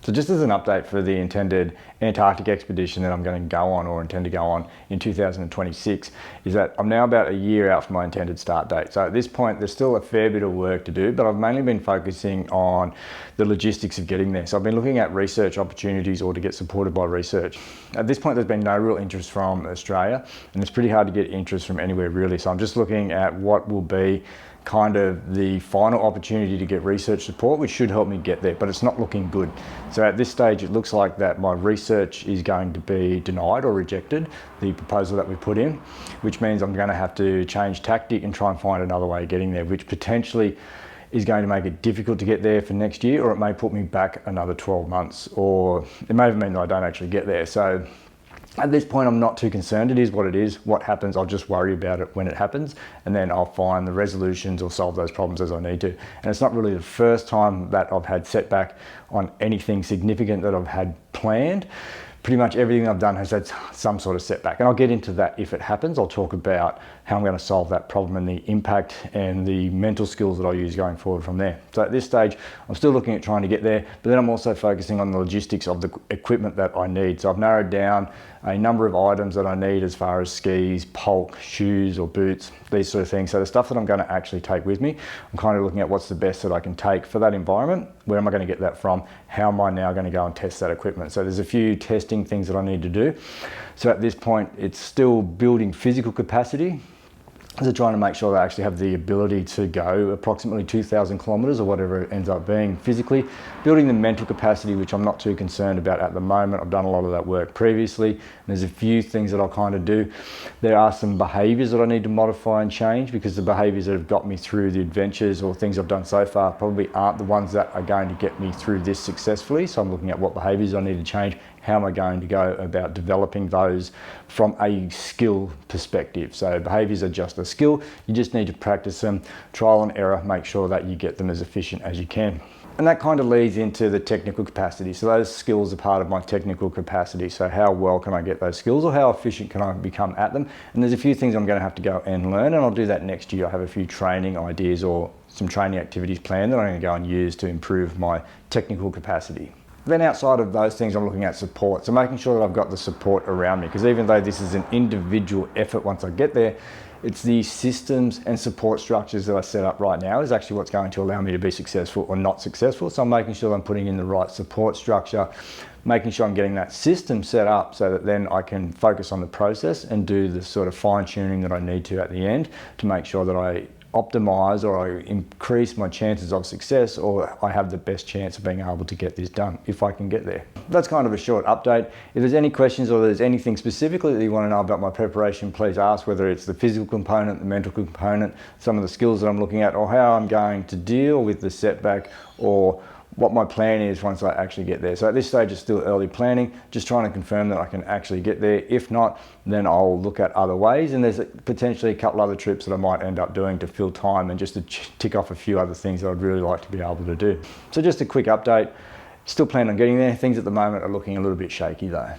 So just as an update for the intended Antarctic expedition that I'm going to go on or intend to go on in 2026 is that I'm now about a year out from my intended start date. So at this point, there's still a fair bit of work to do, but I've mainly been focusing on the logistics of getting there. So I've been looking at research opportunities or to get supported by research. At this point, there's been no real interest from Australia, and it's pretty hard to get interest from anywhere really. So I'm just looking at what will be kind of the final opportunity to get research support, which should help me get there, but it's not looking good. So at this stage, it looks like that my research is going to be denied or rejected, the proposal that we put in, which means I'm going to have to change tactic and try and find another way of getting there, which potentially is going to make it difficult to get there for next year, or it may put me back another 12 months, or it may even mean that I don't actually get there. So at this point, I'm not too concerned. It is what it is. What happens, I'll just worry about it when it happens, and then I'll find the resolutions or solve those problems as I need to. And it's not really the first time that I've had setback on anything significant that I've had planned. Pretty much everything I've done has had some sort of setback, and I'll get into that if it happens. I'll talk about how I'm going to solve that problem and the impact and the mental skills that I'll use going forward from there. So at this stage, I'm still looking at trying to get there, but then I'm also focusing on the logistics of the equipment that I need. So I've narrowed down a number of items that I need as far as skis, polk, shoes or boots, these sort of things. So the stuff that I'm going to actually take with me, I'm kind of looking at what's the best that I can take for that environment. Where am I going to get that from? How am I now going to go and test that equipment? So there's a few testing things that I need to do. So at this point, it's still building physical capacity. So trying to make sure that I actually have the ability to go approximately 2,000 kilometers or whatever it ends up being physically. Building the mental capacity, which I'm not too concerned about at the moment. I've done a lot of that work previously. And there's a few things that I'll kind of do. There are some behaviors that I need to modify and change, because the behaviors that have got me through the adventures or things I've done so far probably aren't the ones that are going to get me through this successfully. So I'm looking at what behaviors I need to change. How am I going to go about developing those from a skill perspective? So behaviors are just a skill. You just need to practice them, trial and error, make sure that you get them as efficient as you can. And that kind of leads into the technical capacity. So those skills are part of my technical capacity. So how well can I get those skills, or how efficient can I become at them? And there's a few things I'm going to have to go and learn, and I'll do that next year. I have a few training ideas or some training activities planned that I'm going to go and use to improve my technical capacity. Then outside of those things, I'm looking at support. So making sure that I've got the support around me, because even though this is an individual effort once I get there, it's the systems and support structures that I set up right now is actually what's going to allow me to be successful or not successful. So I'm making sure I'm putting in the right support structure, making sure I'm getting that system set up so that then I can focus on the process and do the sort of fine tuning that I need to at the end to make sure that I optimize or I increase my chances of success, or I have the best chance of being able to get this done if I can get there. That's kind of a short update. If there's any questions or there's anything specifically that you want to know about my preparation, please ask, whether it's the physical component, the mental component, some of the skills that I'm looking at, or how I'm going to deal with the setback, or what my plan is once I actually get there. So at this stage, it's still early planning, just trying to confirm that I can actually get there. If not, then I'll look at other ways, and there's potentially a couple other trips that I might end up doing to fill time and just to tick off a few other things that I'd really like to be able to do. So just a quick update, still planning on getting there. Things at the moment are looking a little bit shaky though.